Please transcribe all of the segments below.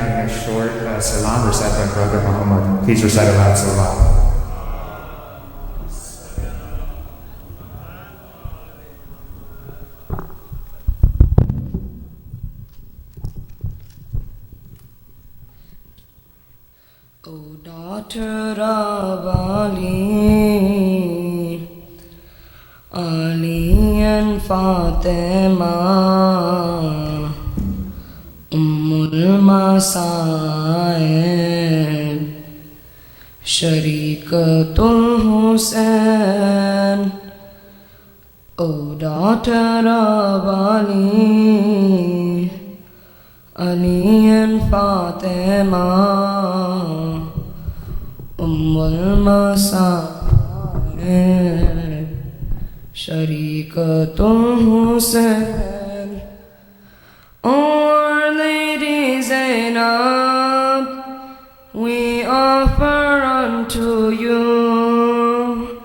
having a short salam recited by Brother Muhammad. Please recite aloud salam. O daughter of Ali, Ali and Fatima, Ummul Masaib, Sharikatul Hussain. O daughter of Ali, Ali and Fatima, Ummul Masaib, Sharikatul Hussain. O Our Lady Zainab, we offer unto you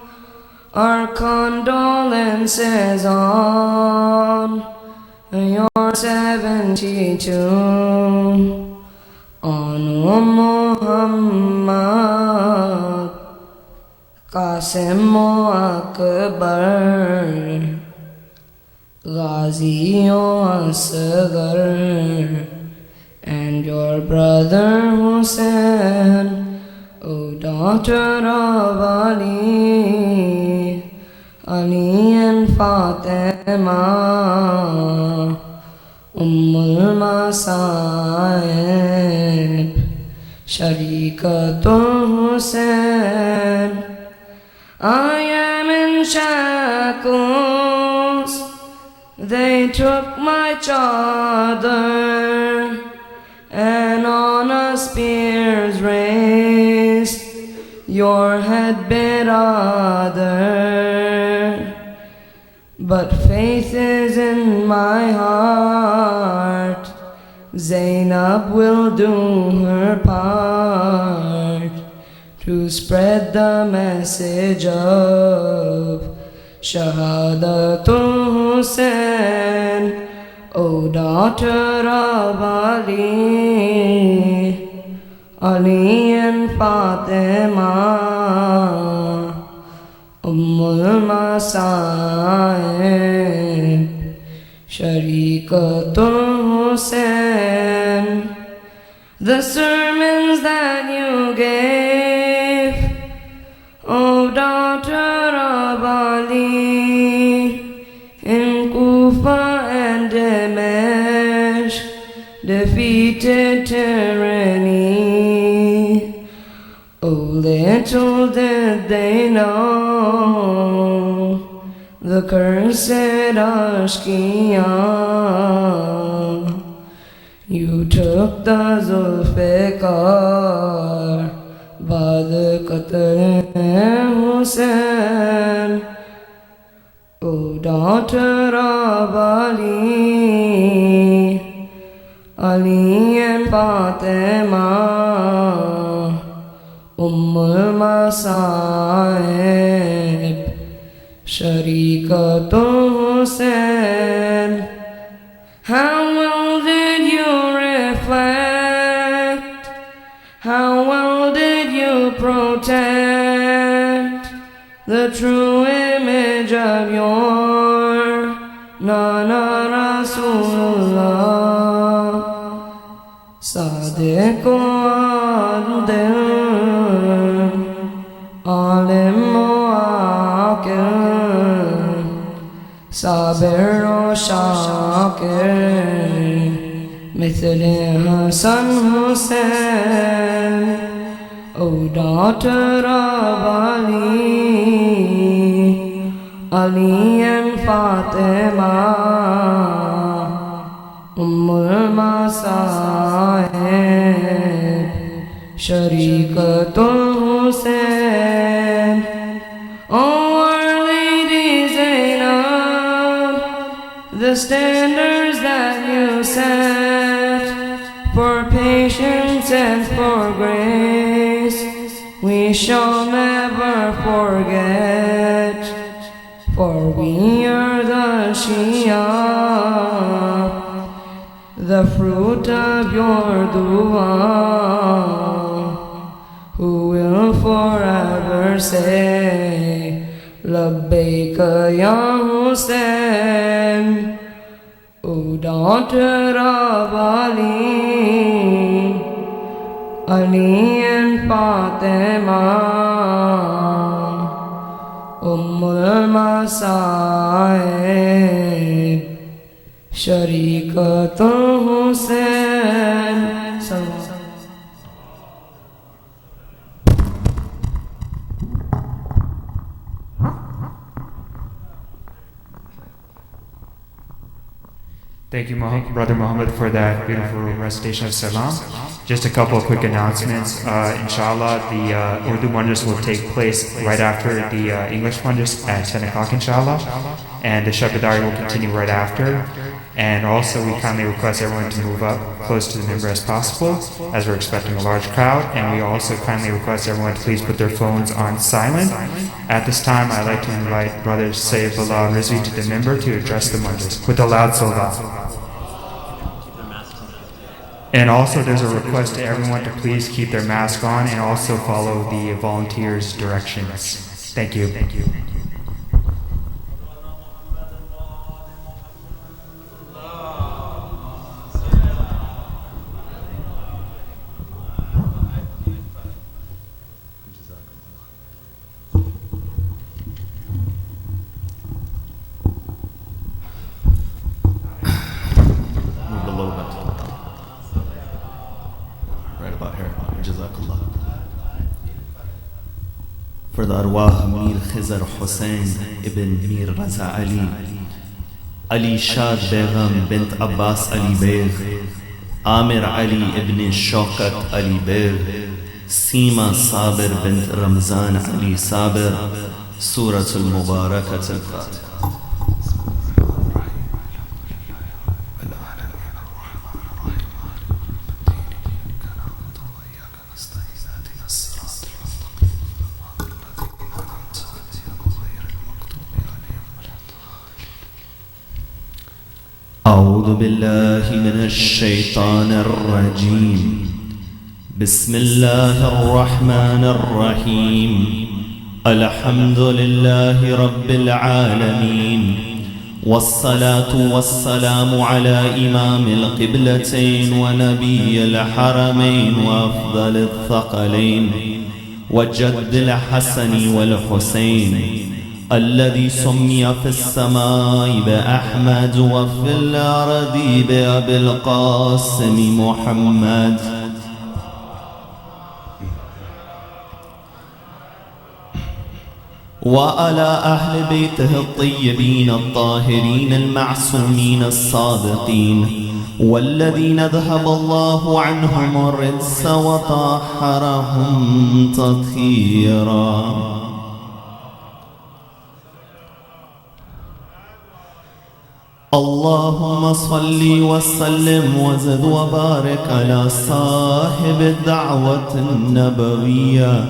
our condolences on your 72 on Muhammad Qasim Akbar Ghazi Asghar and your brother Hussein. O daughter of Ali, Ali and Fatima, Ummul Masaib, Sharikatul Hussain. I am in shackles, they took my chadar, and on a spear's raised your head, brother. But faith is in my heart, Zainab will do her part to spread the message of Shahadatul Hussain. O daughter of Ali, Ali and Fatima, Ummul Masaib, Sharikatul Hussain. The sermons that you gave, O daughter of Ali, in Kufa and Damesh, defeated tyranny. Oh, little did they know the cursed Ashkiya. You took the Zulfiqar Bad Qatl Hussain. O daughter of Ali, Ali and Fatima, Ummul Masaib, Sharikatul Hussain. How well did you reflect? How well did you protect the true image of your Nana Rasulullah? Sadiq Adil, Alim Mu'aqil, Sabir Shakir, مثل Hasan Hussain. O daughter of Ali, Ali and Fatima, Ummul Masaib, Sharikatul Hussain. O Our Lady Zainab, the standards that you set for patience and for grace, we shall never forget, for we are the Shia, the the fruit of your dua, who will forever say, Labbaika ya Hussein, O daughter of Ali, Ali and Fatima, Ummul Masaib, Sharikatul Hussein. Thank you, Brother Muhammad, for that beautiful recitation of Salam. Just a couple of quick announcements. Inshallah, the Urdu Majlis will take place right after the English Majlis at 10 o'clock, inshallah. And the Shabadari will continue right after. And also, we kindly request everyone to move up close to the member as possible, as we're expecting a large crowd. And we also kindly request everyone to please put their phones on silent. At this time, I'd like to invite Brother Sayyidullah Rizvi to the member to address the Majlis with a loud salat. And also, there's a request to everyone to please keep their mask on and also follow the volunteers' directions. Thank you. Thank you. For the arwah Mir Khizar Hussain ibn Mir Raza Ali, Ali Shad Begum bint Abbas Ali Beg, Amir Ali ibn Shaukat Ali Beg, Seema Sabir bint Ramzan Ali Sabir, Surat al-Mubarakat al-Fatiha. أعوذ بالله من الشيطان الرجيم بسم الله الرحمن الرحيم الحمد لله رب العالمين والصلاة والسلام على إمام القبلتين ونبي الحرمين وأفضل الثقلين وجد الحسن والحسين الذي سمي في السماء بأحمد وفي الأرض بأبي القاسم محمد وعلى أهل بيته الطيبين الطاهرين المعصومين الصادقين والذين ذهب الله عنهم الرجس وطهرهم تطهيرا. اللهم صل وسلم وزد وبارك على صاحب الدعوة النبوية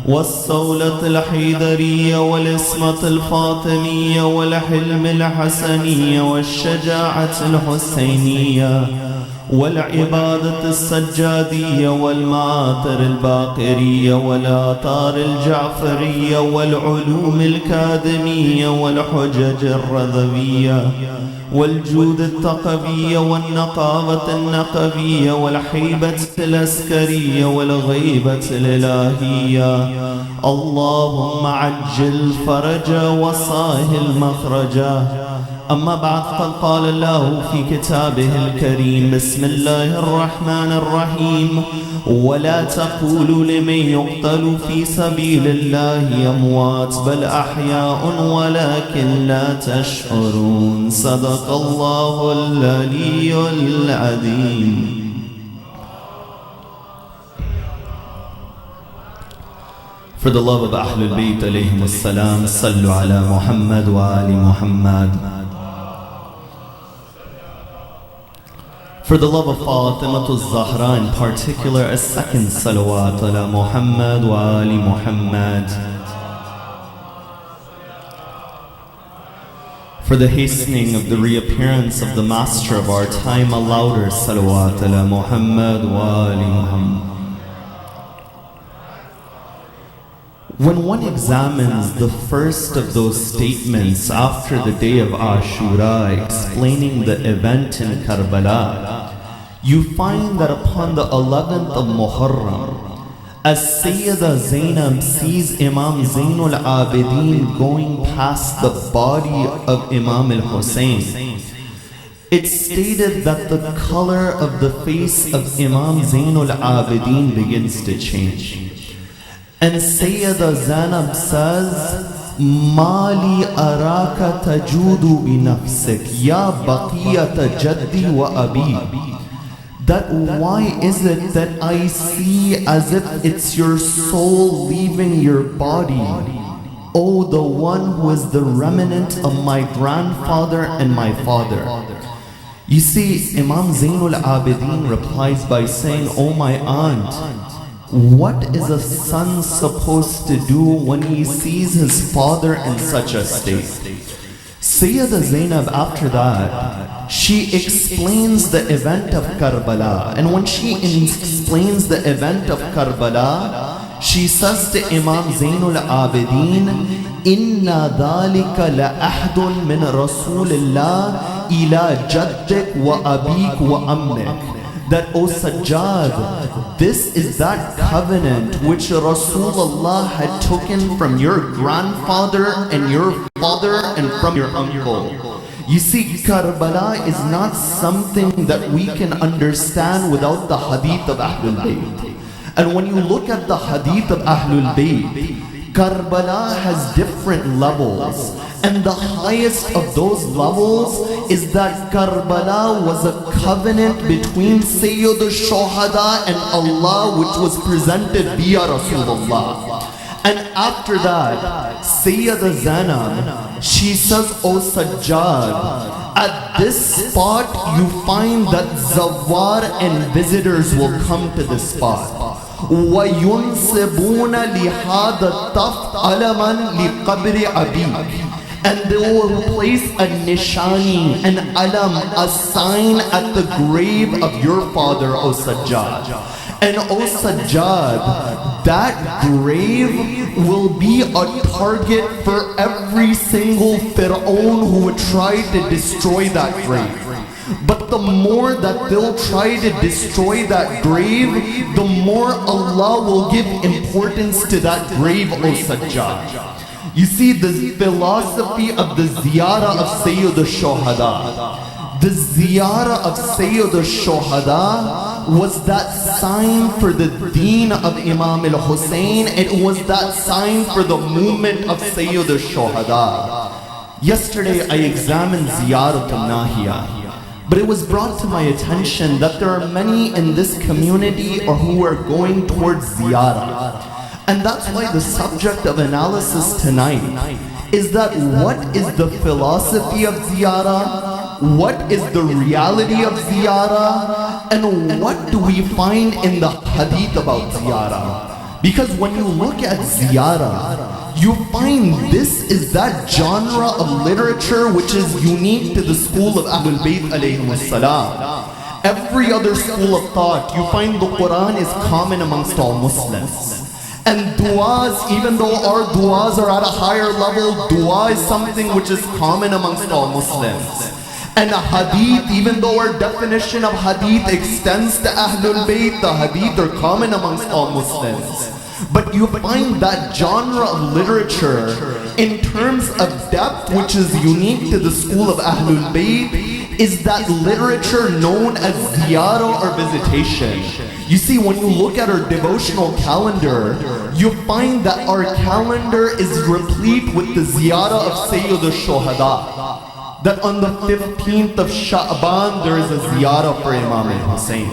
والصولة الحيدرية والإسمة الفاطمية والحلم الحسنية والشجاعة الحسينية والعبادة السجادية والمآثر الباقرية والآثار الجعفرية والعلوم الكاذمية والحجج الرذوية والجود الثقفية والنقابة النقبية والحيبة العسكرية والغيبة الإلهية. اللهم عجل فرجا وسهل مخرجا. أما بعد، قد قال الله في كتابه الكريم: بسم الله الرحمن الرحيم: ولا تقولوا لمن يقتل في سبيل الله أموات بل أحياء ولكن لا تشعرون. صدق الله العلي العظيم. For the love of Ahlul Bayt alayhim as-salam, sallu ala Muhammad wa ali Muhammad. For the love of Fatima al-Zahra in particular, a second salawat ala Muhammad wa ali Muhammad. for the hastening of the reappearance of the master of our time, a louder salawat ala Muhammad wa ali Muhammad. When one examines the first of those statements after the day of Ashura explaining the event in Karbala, you find that upon the 11th of Muharram, as Sayyida Zainab sees Imam Zainul Abidin going past the body of Imam al-Hussein, it's stated that the color of the face of Imam Zainul Abidin begins to change. And Sayyida Zainab says, Mali araka tajudu bi nafsik, ya baqiyata jaddi wa abi. That why is it that I see as if it's your soul leaving your body? Oh, the one who is the remnant of my grandfather and my father. You see, Imam Zainul Abidin replies by saying, oh my aunt, what is a son supposed to do when he sees his father in such a state? Sayyida Zainab, after that, she explains the event of Karbala. And when she explains the event of Karbala, she says to Imam Zainul Abidin, Inna dhalika la ahdun min Rasulillah ila jaddik wa abik wa ammik. That, O Sajjad, this is that covenant which Rasulullah had taken from your grandfather and your father and from your uncle. You see, Karbala is not something that we can understand without the hadith of Ahlul Bayt. And when you look at the hadith of Ahlul Bayt, Karbala has different levels. And the highest of those levels is that Karbala was a covenant between Sayyid al-Shuhada and Allah, which was presented via Rasulullah. And after that, Sayyida Zainab, she says, O Sajjad, at this spot you find that Zawar and visitors will come to this spot. وَيُنْسِبُونَ لِهَذَا الطَّفْ عَلَمًا لِقَبْرِ أَبِيكَ. And they will place a nishani, an alam, a sign at the grave of your father, O Sajjad. And O Sajjad, that grave will be a target for every single Fir'aun who would try to destroy that grave. But the more that they'll try to destroy that grave, the more Allah will give importance to that grave, O Sajjad. You see, the philosophy of the ziyarah of Sayyid al-Shuhada. The ziyarah of Sayyid al-Shuhada was that sign for the deen of Imam al-Hussein. It was that sign for the movement of Sayyid al-Shuhada. Yesterday I examined Ziyarat al-Nahiya. But it was brought to my attention that there are many in this community or who are going towards ziyarah. And that's why the subject of analysis tonight is that what is the philosophy of ziyarah, what is the reality of ziyarah, and what do we find in the hadith about ziyarah. Because when you look at ziyarah, you find this is that genre of literature which is unique to the school of Ahlul Bayt alayhim as-salam. Every other school of thought, you find the Quran is common amongst all Muslims. And du'as, even though our du'as are at a higher level, du'a is something which is common amongst all Muslims. And a hadith, even though our definition of hadith extends to Ahlul Bayt, the hadith are common amongst all Muslims. But you find that genre of literature in terms of depth which is unique to the school of Ahlul Bayt is that literature known as ziyarah or visitation. You see, when you look at our devotional calendar, you find that our calendar is replete with the ziyarah of Sayyid al-Shuhada. That on the 15th of Sha'ban there is a ziyarah for Imam al-Hussein.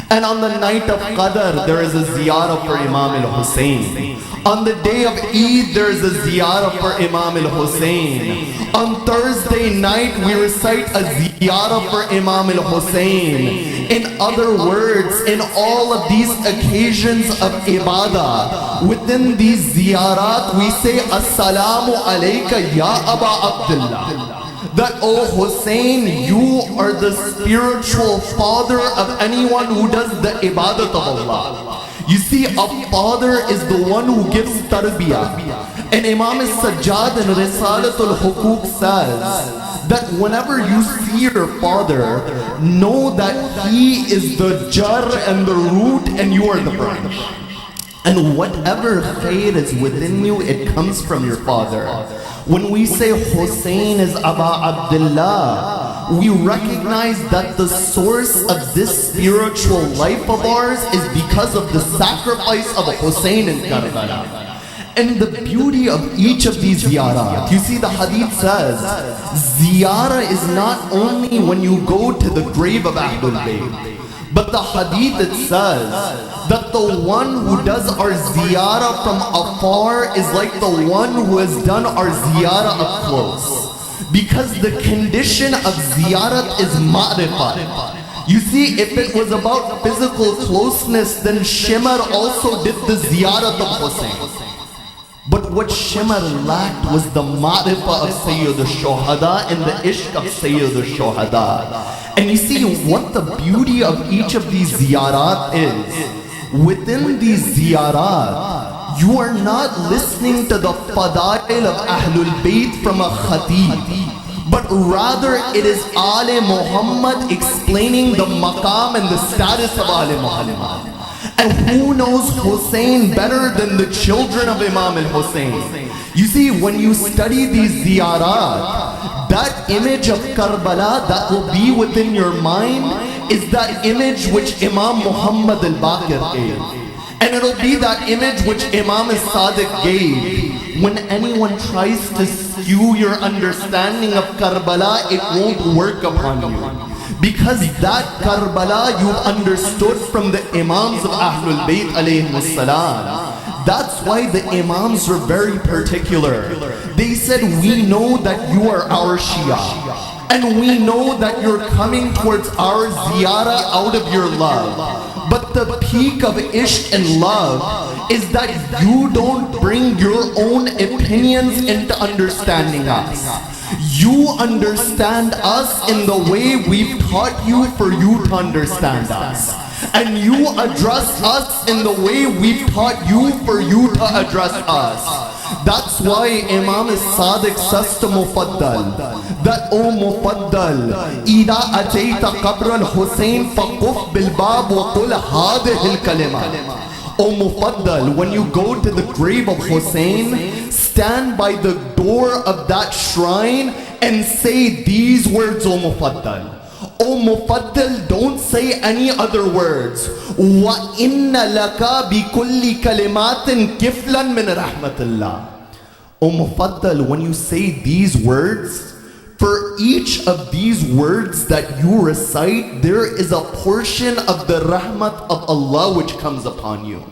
And on the night of Qadr there is a ziyarah for Imam al-Hussein. On the day of Eid there is a ziyarah for Imam al-Hussein. On Thursday night we recite a ziyarah for Imam al-Hussein. In other words, in all of these occasions of ibadah, within these ziyarat we say Assalamu alayka ya Aba Abdullah. that, oh Hussein, you are the spiritual father of anyone who does the ibadat of Allah. You see, a father is the one who gives tarbiyah. And Imam al-Sajjad in Risalatul Hukuk says that whenever you see your father, know that he is the jar and the root and you are the branch. And whatever khair is within you, it comes from your father. When we say Hussein is Aba Abdullah, we recognize that the source of this spiritual life of ours is because of the sacrifice of Hussein in Karbala. And the beauty of each of these ziyarat, you see the hadith says, ziyarah is not only when you go to the grave of Ahlul Bayt, but the hadith it says that the one who does our ziyarah from afar is like the one who has done our ziyarah up close. Because the condition of ziyarat is ma'rifat. You see, if it was about physical closeness, then Shimar also did the ziyarat of Hussein. But what Shimar lacked was the ma'rifah of Sayyid al-Shuhada and the ishq of Sayyid al-Shuhada. And you see what the beauty of each of these ziyarat is. Within these ziyarat, you are not listening to the fadail of Ahlul Bayt from a khatib, but rather it is Ali Muhammad explaining the maqam and the status of Ali Muhammad. And who knows Hussein better than the children of Imam al-Hussein? You see, when you study these ziyarat, that image of Karbala that will be within your mind is that image which Imam Muhammad al-Baqir gave. And it'll be that image which Imam al-Sadiq gave. When anyone tries to skew your understanding of Karbala, it won't work upon you. Because that Karbala you've understood from the Imams of Ahlul Bayt alayhimus salam. That's why the Imams were very particular. They said, we know that you are our Shia. And we know that you're coming towards our ziyarah out of your love. But the peak of ishq and love is that you don't bring your own opinions into understanding us. You understand us in the way we've taught you for you to understand us. And you address us in the way we've taught you for you to address us. That's why Imam al-Sadiq says to Mufaddal, that O Mufaddal, إِذَا أَتَيْتَ قَبْرَ الْحُسَيْنِ فَقُفْ بِالْبَابِ وَقُلْ هَذِهِ الْكَلِمَةِ. O Mufaddal, when you go to the grave of Hussein, stand by the door of that shrine and say these words, O Mufaddal. O Mufaddal, don't say any other words. وَإِنَّ لَكَ بِكُلِّ كَلِمَاتٍ كِفْلًا مِنْ رَحْمَةِ اللَّهِ. O Mufaddal, when you say these words, for each of these words that you recite, there is a portion of the rahmat of Allah which comes upon you.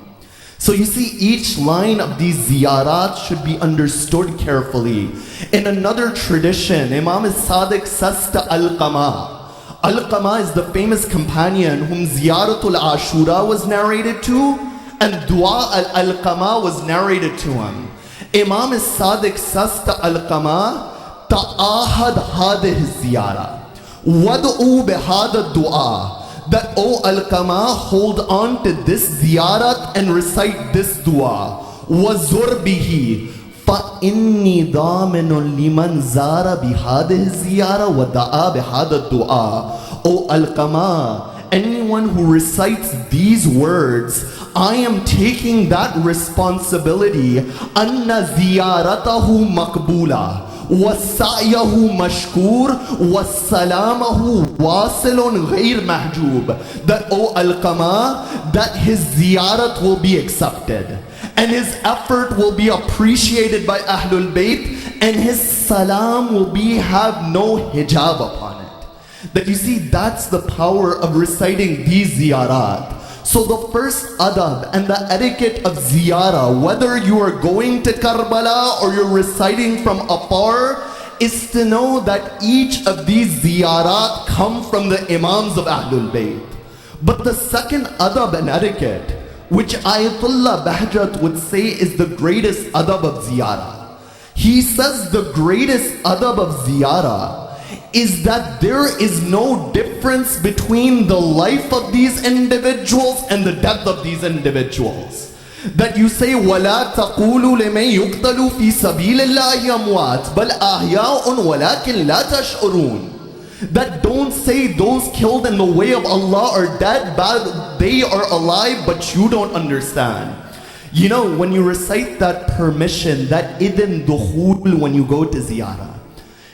So you see, each line of these ziyarat should be understood carefully. In another tradition, Imam al-Sadiq says to Alqama. Alqama is the famous companion whom Ziyaratul Ashura was narrated to, and Dua al-Alqama was narrated to him. Imam al-Sadiq says to Alqama, Ta'ahad hadih ziyara, wad'u bihada dua. That, O Alqama, hold on to this ziyarat and recite this dua. Wazur bihi, fa inni daminun liman zara bihadih ziyara wa da'a bihada dua. O Alqama, anyone who recites these words, I am taking that responsibility. Anna ziyaratahu makbula. وَسَعْيَهُ مَشْكُورٌ وَسَلَامَهُ وَاصِلٌ غَيْرْ مَحْجُوبٌ. That, O Alqama, that his ziyarat will be accepted, and his effort will be appreciated by Ahlul Bayt, and his salam will have no hijab upon it. That you see, that's the power of reciting these ziyarat. So the first adab and the etiquette of ziyarah, whether you are going to Karbala or you're reciting from afar, is to know that each of these ziyarat come from the Imams of Ahlul Bayt. But the second adab and etiquette, which Ayatollah Bahjat would say is the greatest adab of ziyarah. He says the greatest adab of ziyarah is that there is no difference between the life of these individuals and the death of these individuals. That you say, وَلَا تَقُولُوا لِمَنْ يُقْتَلُوا فِي سَبِيلِ اللَّهِ أَمْوَاتٌ بَلْ أَحْيَاءٌ وَلَكِنْ لَا تَشْعُرُونَ. That don't say those killed in the way of Allah are dead, but they are alive, but you don't understand. You know, when you recite that permission, that idin dukhul when you go to ziyarah,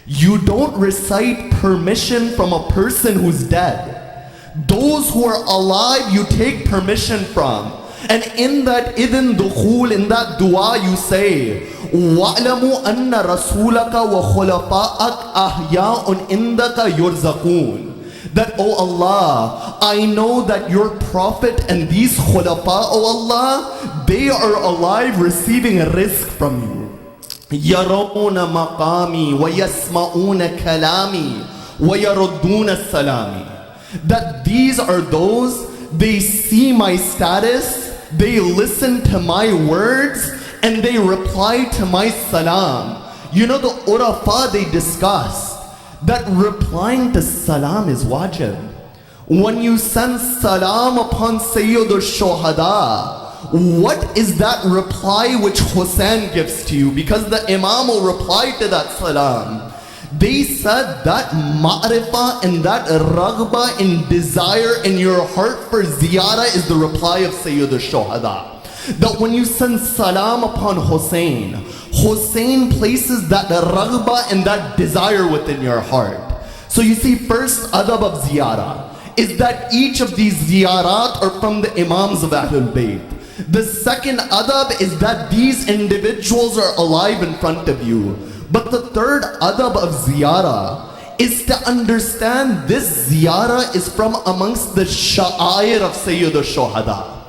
you don't recite permission from a person who's dead. Those who are alive, you take permission from. And in that idin dukhul, in that dua, you say, وَأَعْلَمُوا أَنَّ رَسُولَكَ وَخُلَفَاءَكَ أَحْيَاءٌ إِنْدَكَ يُرْزَقُونَ. That, oh Allah, I know that your Prophet and these khulafa, oh Allah, they are alive receiving a rizq from you. يَرَوْنَ مَقَامِي وَيَسْمَعُونَ كَلَامِي وَيَرُدُّونَ السَّلَامِ. That these are those, they see my status, they listen to my words, and they reply to my salam. You know, the urafa, they discuss that replying to salam is wajib. When you send salam upon Sayyid al-Shuhada, what is that reply which Hussein gives to you? Because the Imam will reply to that salam. They said that ma'rifah and that raghba and desire in your heart for ziyarah is the reply of Sayyid al-Shuhada. That when you send salam upon Hussein, Hussein places that raghba and that desire within your heart. So you see, first adab of ziyarah is that each of these ziyarat are from the Imams of Ahlul Bayt. The second adab is that these individuals are alive in front of you. But the third adab of ziyarah is to understand this ziyarah is from amongst the sha'air of Sayyid al-Shuhada.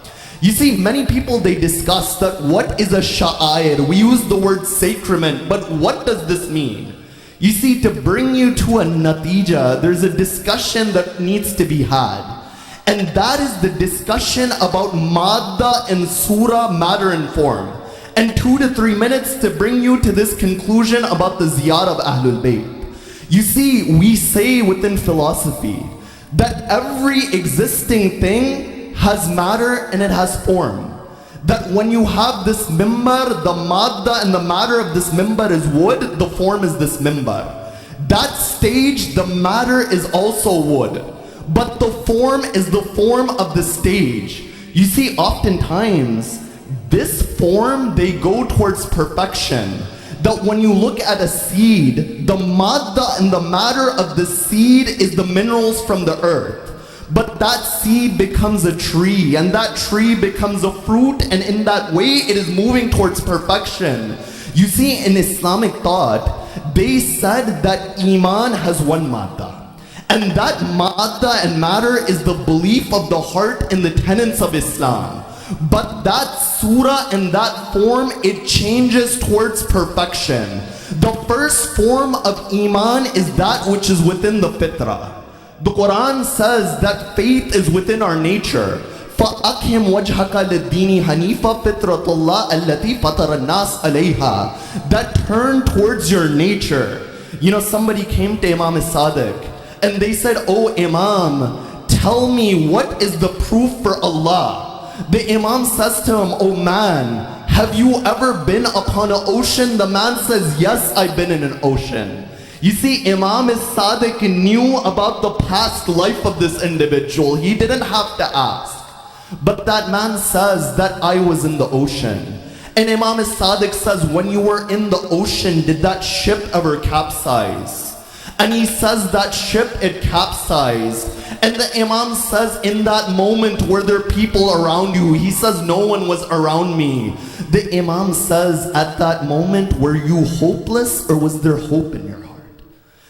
You see, many people, they discuss that what is a sha'air. We use the word sacrament, but what does this mean? You see, to bring you to a natija, there's a discussion that needs to be had. And that is the discussion about madda and surah, matter and form. And 2 to 3 minutes to bring you to this conclusion about the ziyarah of Ahlul Bayt. You see, we say within philosophy that every existing thing has matter and it has form. That when you have this mimbar, the madda and the matter of this mimbar is wood, the form is this mimbar. That stage, the matter is also wood, but the form is the form of the stage. You see, oftentimes, this form, they go towards perfection. That when you look at a seed, the madda and the matter of the seed is the minerals from the earth. But that seed becomes a tree, and that tree becomes a fruit, and in that way it is moving towards perfection. You see, in Islamic thought, they said that Iman has one madda. And that madda and matter is the belief of the heart in the tenets of Islam. But that surah and that form, it changes towards perfection. The first form of Iman is that which is within the fitrah. The Quran says that faith is within our nature. فَأَقِمْ وَجْهَكَ لِلدِّينِ حَنِيفًا فِطْرَةَ اللَّهِ الَّتِي فَطَرَ النَّاسَ عَلَيْهَا. That turn towards your nature. You know, somebody came to Imam Sadiq and they said, "Oh Imam, tell me what is the proof for Allah?" The Imam says to him, "Oh man, have you ever been upon an ocean?" The man says, "Yes, I've been in an ocean." You see, Imam Sadiq knew about the past life of this individual. He didn't have to ask. But that man says that I was in the ocean. And Imam Sadiq says, when you were in the ocean, did that ship ever capsize? And he says that ship, it capsized. And the Imam says, in that moment, were there people around you? He says, no one was around me. The Imam says, at that moment, were you hopeless or was there hope in your heart?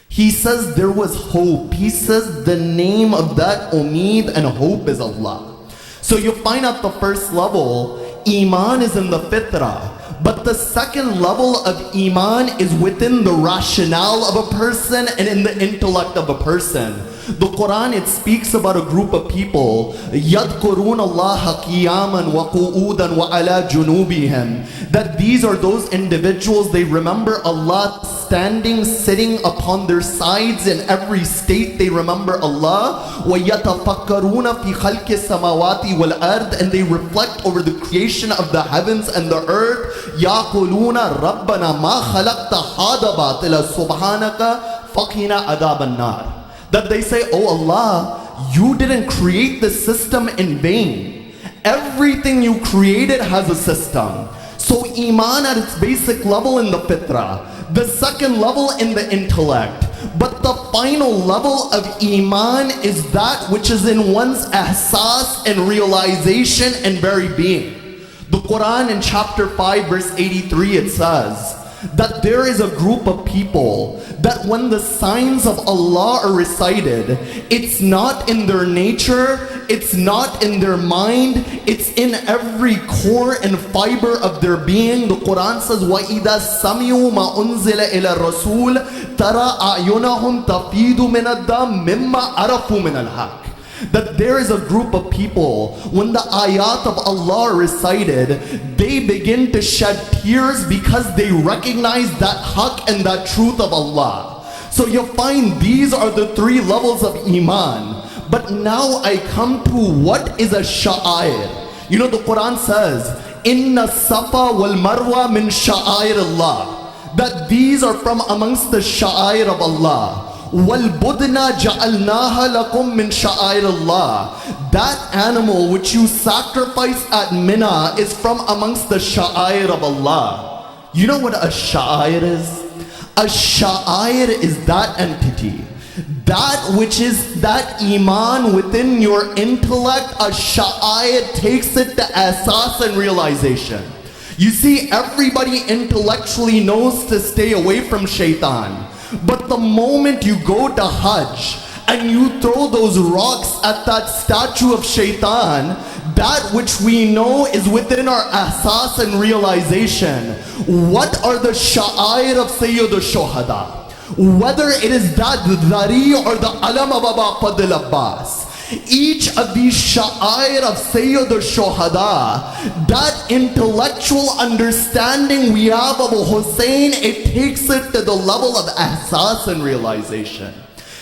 He says there was hope. He says the name of that Umeed and hope is Allah. So you find out the first level, Iman is in the fitrah. But the second level of Iman is within the rationale of a person and in the intellect of a person. The Quran, it speaks about a group of people, يَذْكُرُونَ اللَّهَ قِيَامًا وَقُعُودًا وَعَلَى جُنُوبِهِمْ, that these are those individuals, they remember Allah standing, sitting upon their sides. In every state they remember Allah. وَيَتَفَكَّرُونَ فِي خَلْقِ السَّمَاوَاتِ وَالْأَرْضِ, and they reflect over the creation of the heavens and the earth. يَقُولُونَ رَبَّنَا مَا خَلَقْتَ هَذَا بَاطِلًا سُبْحَانَكَ فَقِنَا عَذَابَ النَّارِ. That they say, oh Allah, you didn't create this system in vain. Everything you created has a system. So Iman at its basic level in the fitrah, the second level in the intellect, but the final level of Iman is that which is in one's ihsas and realization and very being. The Quran in chapter 5 verse 83, it says that there is a group of people that when the signs of Allah are recited, it's not in their nature, it's not in their mind, it's in every core and fiber of their being. The Quran says, وَإِذَا سَمِعُوا مَا أُنزِلَ إِلَى الرَّسُولِ تَرَى أَعْيُنَهُمْ تَفِيضُ مِنَ الدَّمْعِ مِمَّا عَرَفُوا مِنَ الْحَقِّ. That there is a group of people, when the ayat of Allah are recited, they begin to shed tears because they recognize that haqq and that truth of Allah. So you find these are the three levels of Iman. But now I come to what is a sha'air. You know, the Quran says, Inna safa wal marwa min sha'air Allah. That these are from amongst the sha'air of Allah. وَالْبُدْنَا جَعَلْنَاهَا لَكُمْ مِنْ شَعَائِرِ اللَّهِ. That animal which you sacrifice at Mina is from amongst the sha'air of Allah. You know what a sha'air is? A sha'air is that entity, that which is that Iman within your intellect. A sha'air takes it to asas and realization. You see, everybody intellectually knows to stay away from shaitan. But the moment you go to Hajj and you throw those rocks at that statue of shaitan, that which we know is within our asas and realization. What are the sha'air of Sayyid al-Shuhada? Whether it is that dhari or the alam of Aba Fadl Abbas, each of these sha'air of Sayyid al-Shuhada, that intellectual understanding we have of Hussein, it takes it to the level of ahsas and realization.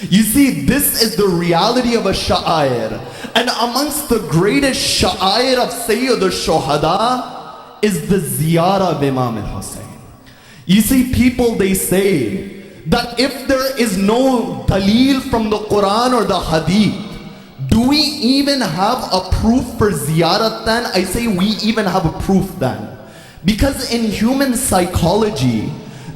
You see, this is the reality of a sha'air. And amongst the greatest sha'air of Sayyid al-Shuhada is the ziyarah of Imam al-Hussein. You see, people, they say that if there is no dalil from the Quran or the Hadith, do we even have a proof for ziyarat then? I say we even have a proof then. Because in human psychology,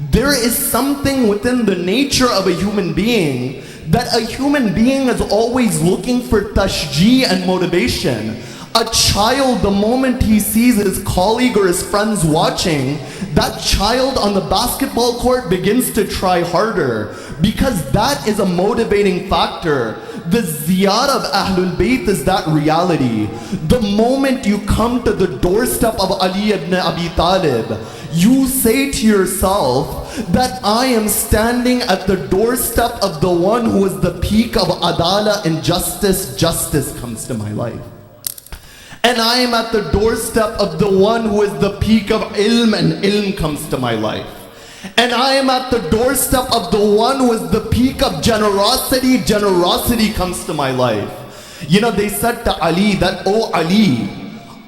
there is something within the nature of a human being that a human being is always looking for tashjee and motivation. A child, the moment he sees his colleague or his friends watching, that child on the basketball court begins to try harder because that is a motivating factor. The ziyarah of Ahlul Bayt is that reality. The moment you come to the doorstep of Ali ibn Abi Talib, you say to yourself that I am standing at the doorstep of the one who is the peak of adala and justice. Justice comes to my life. And I am at the doorstep of the one who is the peak of ilm, and ilm comes to my life. And I am at the doorstep of the one who is the peak of generosity. Generosity comes to my life. You know, they said to Ali that, oh Ali,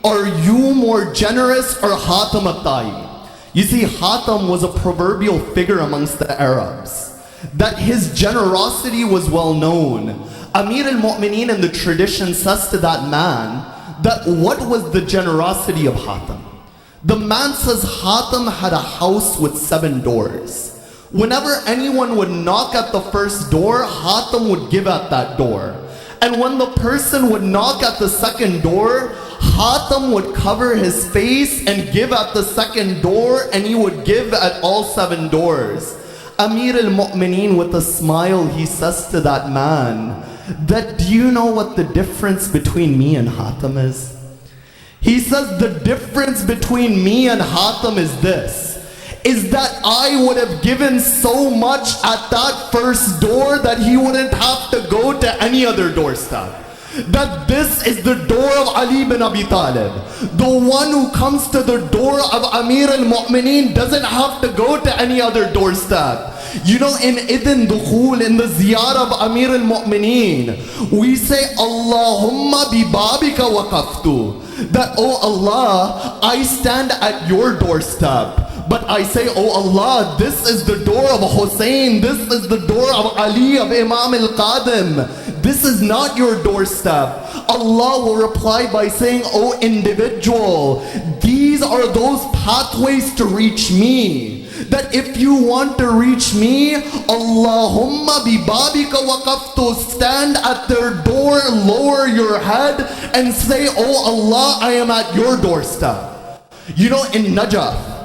are you more generous or Hatim al-Ta'i? You see, Hatim was a proverbial figure amongst the Arabs, that his generosity was well known. Amir al-Mu'mineen in the tradition says to that man, that what was the generosity of Hatim? The man says Hatim had a house with 7 doors. Whenever anyone would knock at the first door, Hatim would give at that door. And when the person would knock at the second door, Hatim would cover his face and give at the second door, and he would give at all 7 doors. Amir al-Mu'mineen, with a smile, he says to that man, that do you know what the difference between me and Hatim is? He says the difference between me and Hatim is this. is that I would have given so much at that first door that he wouldn't have to go to any other doorstep. That this is the door of Ali bin Abi Talib. The one who comes to the door of Amir al-Mu'mineen doesn't have to go to any other doorstep. You know, in Idn Dukhul, in the ziyarah of Amir al-Mu'mineen, we say, Allahumma bi babika waqaftu. That, oh Allah, I stand at your doorstep. But I say, oh Allah, this is the door of Hussein, this is the door of Ali, of Imam al-Qadim. This is not your doorstep. Allah will reply by saying, oh individual, these are those pathways to reach me. That if you want to reach me, Allahumma bi babika waqaftu, stand at their door, lower your head and say, oh Allah, I am at your doorstep. You know, in Najaf,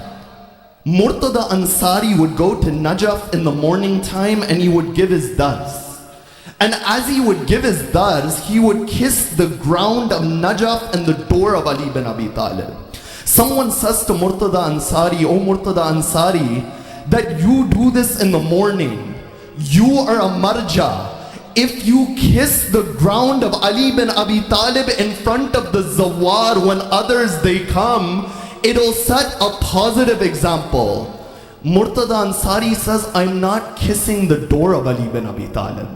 Murtada Ansari would go to Najaf in the morning time and he would give his dars. And as he would give his dars, he would kiss the ground of Najaf and the door of Ali bin Abi Talib. Someone says to Murtada Ansari, oh Murtada Ansari, that you do this in the morning. You are a marja. If you kiss the ground of Ali bin Abi Talib in front of the Zawar when others they come, it'll set a positive example. Murtada Ansari says, I'm not kissing the door of Ali bin Abi Talib.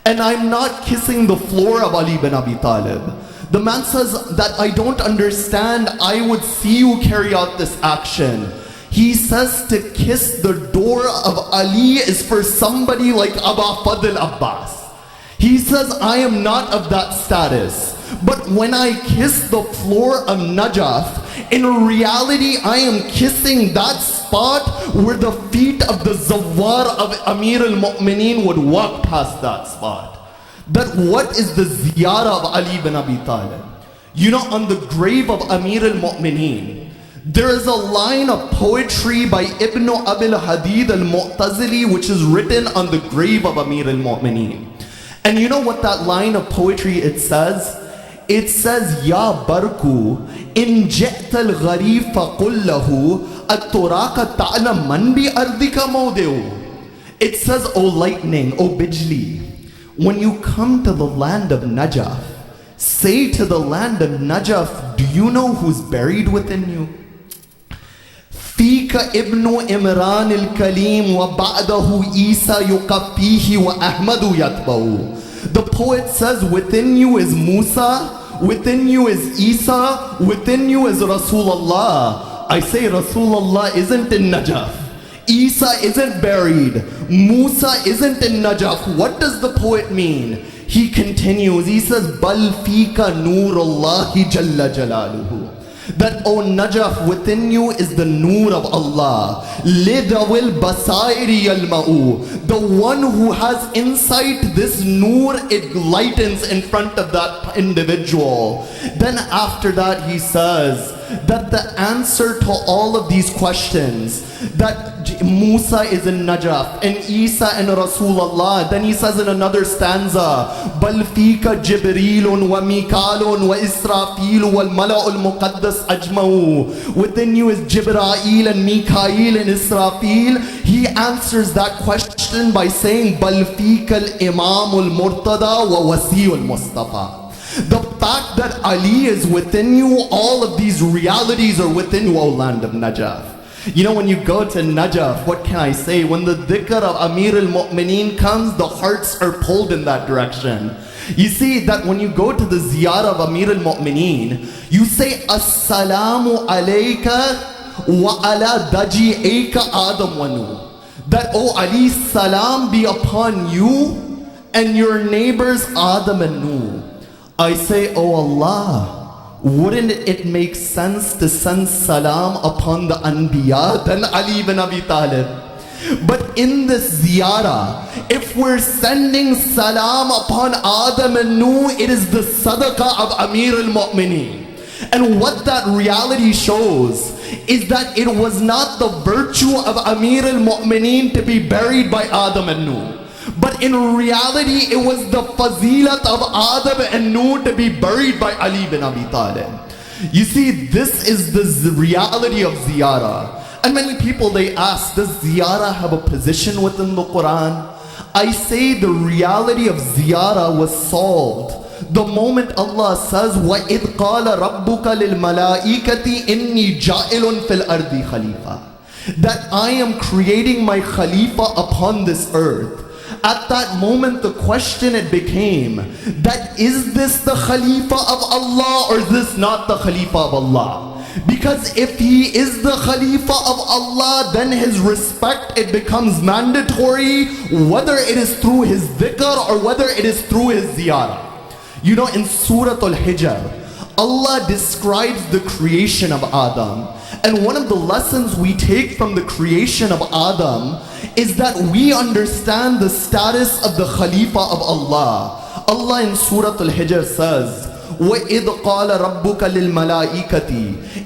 And I'm not kissing the floor of Ali bin Abi Talib. The man says that I don't understand. I would see you carry out this action. He says to kiss the door of Ali is for somebody like Aba Fadl Abbas. He says, I am not of that status. But when I kiss the floor of Najaf, in reality, I am kissing that spot where the feet of the Zawar of Amir al-Mu'mineen would walk past that spot. That what is the ziyarah of Ali bin Abi Talib? You know, on the grave of Amir al-Mu'mineen, there is a line of poetry by Ibn Abil Hadid al-Mu'tazili which is written on the grave of Amir al-Mu'mineen. And you know what that line of poetry it says? It says, Ya Barku, in ji'ta al-gharib faqul lahu, at-turaka ta'lam man bi ardika mawdi'u. It says, O lightning, O Bijli, when you come to the land of Najaf, say to the land of Najaf, do you know who's buried within you? Fika ibnu Imran al-Kalim wa ba'dahu Isa yuqaffihi wa Ahmadu yatba'u. The poet says, within you is Musa, within you is Isa, within you is Rasulullah. I say Rasulullah isn't in Najaf. Isa isn't buried. Musa isn't in Najaf. What does the poet mean? He continues, he says, Bal fika nurullahi jalla jalaluhu. That, O Najaf, within you is the Noor of Allah. Lidawil basairi yalma'u. The one who has insight, this Noor, it lightens in front of that individual. Then after that he says that the answer to all of these questions, that Musa is in Najaf and Isa and Rasulullah. Then he says in another stanza, Bal fika Jibrilun wa Mikalun wa Israfil wal Mala'ul Muqaddas ajma'u. Within you is Jibrail and Mikail and Israfil. He answers that question by saying, Bal fika al-Imamul Murtada wa Wasiul Mustafa. The fact that Ali is within you, all of these realities are within you, O land of Najaf. You know, when you go to Najaf, what can I say? When the dhikr of Amir al-Mu'mineen comes, the hearts are pulled in that direction. You see that when you go to the ziyarah of Amir al-Mu'mineen, you say, Assalamu alayka wa ala daji'ayka Adam wa Nuh. That, O Ali, salam be upon you and your neighbors Adam and Nuh. I say, oh Allah, wouldn't it make sense to send salam upon the Anbiya than Ali bin Abi Talib? But in this ziyarah, if we're sending salam upon Adam and Nuh, it is the sadaqah of Amir al-Mu'mineen. And what that reality shows is that it was not the virtue of Amir al-Mu'mineen to be buried by Adam and Nuh. But in reality, it was the fazilat of Adam and Nuh to be buried by Ali bin Abi Talib. You see, this is the reality of ziyarah. And many people, they ask, does ziyarah have a position within the Quran? I say the reality of ziyarah was solved the moment Allah says, وَإِذْ قَالَ رَبُّكَ لِلْمَلَائِكَةِ إِنِّي جَائِلٌ فِي الْأَرْضِ خَلِيفَةً, that I am creating my Khalifa upon this earth. At that moment the question it became that is this the Khalifa of Allah or is this not the Khalifa of Allah? Because if he is the Khalifa of Allah, then his respect, it becomes mandatory, whether it is through his dhikr or whether it is through his ziyarah. You know, in Surah Al-Hijr, Allah describes the creation of Adam. And one of the lessons we take from the creation of Adam is that we understand the status of the Khalifa of Allah. Allah in Surah Al-Hijr says, وَإِذْ قَالَ رَبُّكَ لِلْمَلَائِكَةِ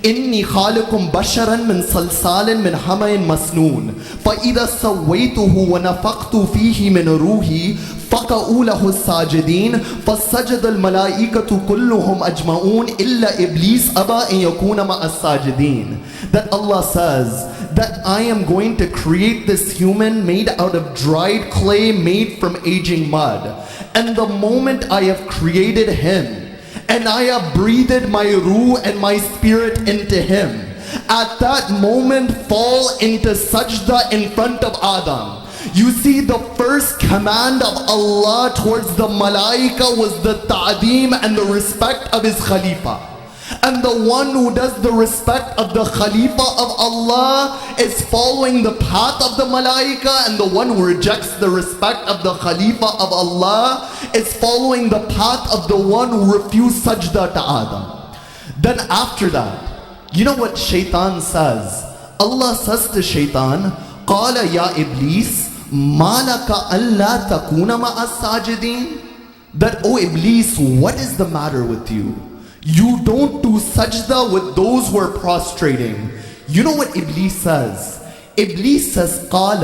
إِنِّي خَالِقٌ بَشَرًا مِّن صَلْصَالٍ مِّنْ حَمَإٍ مَسْنُونٍ فَإِذَا سَوَّيْتُهُ وَنَفَخْتُ فِيهِ مِنْ رُوحِي فَقَعُوا لَهُ السَّاجِدِينَ فَسَجَدَ الْمَلَائِكَةُ كُلُّهُمْ أَجْمَعُونَ إِلَّا إِبْلِيسَ أَبَى أَن يَكُونَ مَعَ السَّاجِدِينَ. That Allah says that I am going to create this human made out of dried clay, made from aging mud. And the moment I have created him, and I have breathed my ruh and my spirit into him, at that moment fall into sajda in front of Adam. You see, the first command of Allah towards the malaika was the ta'deem and the respect of his Khalifa. And the one who does the respect of the Khalifa of Allah is following the path of the malaika, and the one who rejects the respect of the Khalifa of Allah is following the path of the one who refused sajda to Adam. Then after that, you know what Shaitan says? Allah says to Shaitan, قَالَ يَا إِبْلِيسِ مَا لَكَ أَلَّا تَكُونَ مَعَ السَّاجِدِينَ. That, oh Iblis, what is the matter with you? You don't do sajda with those who are prostrating. You know what Iblis says? Iblis says, قَالَ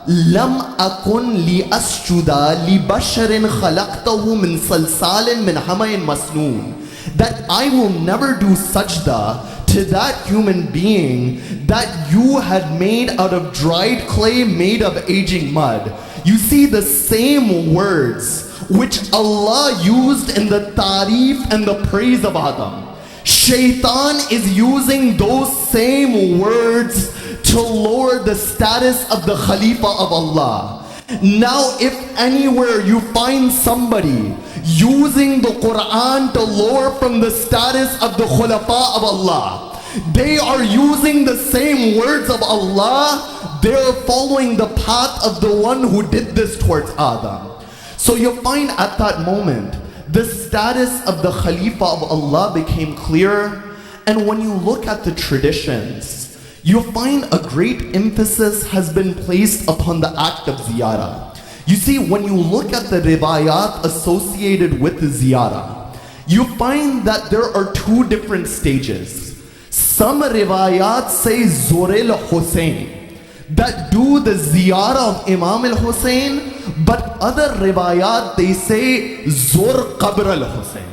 لَمْ أَكُنْ لِأَسْجُدَ لِبَشَرٍ خَلَقْتَهُ مِنْ صَلْصَالٍ مِنْ حَمَإٍ مَسْنُونٍ. That I will never do sajda to that human being that you had made out of dried clay, made of aging mud. You see, the same words which Allah used in the ta'rif and the praise of Adam, Shaitan is using those same words to lower the status of the Khalifa of Allah. Now, if anywhere you find somebody using the Quran to lower from the status of the Khulafa of Allah, they are using the same words of Allah. They're following the path of the one who did this towards Adam. So you find at that moment, the status of the Khalifa of Allah became clear. And when you look at the traditions, you find a great emphasis has been placed upon the act of ziyarah. You see, when you look at the riwayat associated with the ziyarah, you find that there are two different stages. Some riwayat say Zuril Hussein, that do the ziyarah of Imam al-Hussein, but other riwayat they say Zur Qabr al-Hussein,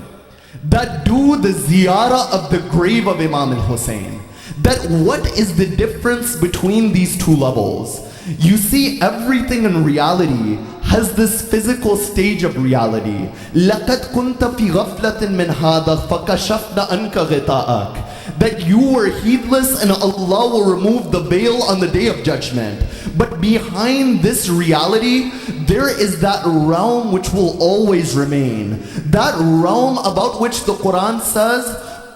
that do the ziyarah of the grave of Imam al-Hussein. That what is the difference between these two levels? You see, everything in reality has this physical stage of reality. لَقَدْ كُنْتَ فِي غَفْلَةٍ مِّنْ هَذَا فَكَشَفْنَا أَنْكَ غِطَاءَكَ. That you were heedless and Allah will remove the veil on the day of judgment. But behind this reality, there is that realm which will always remain. That realm about which the Quran says,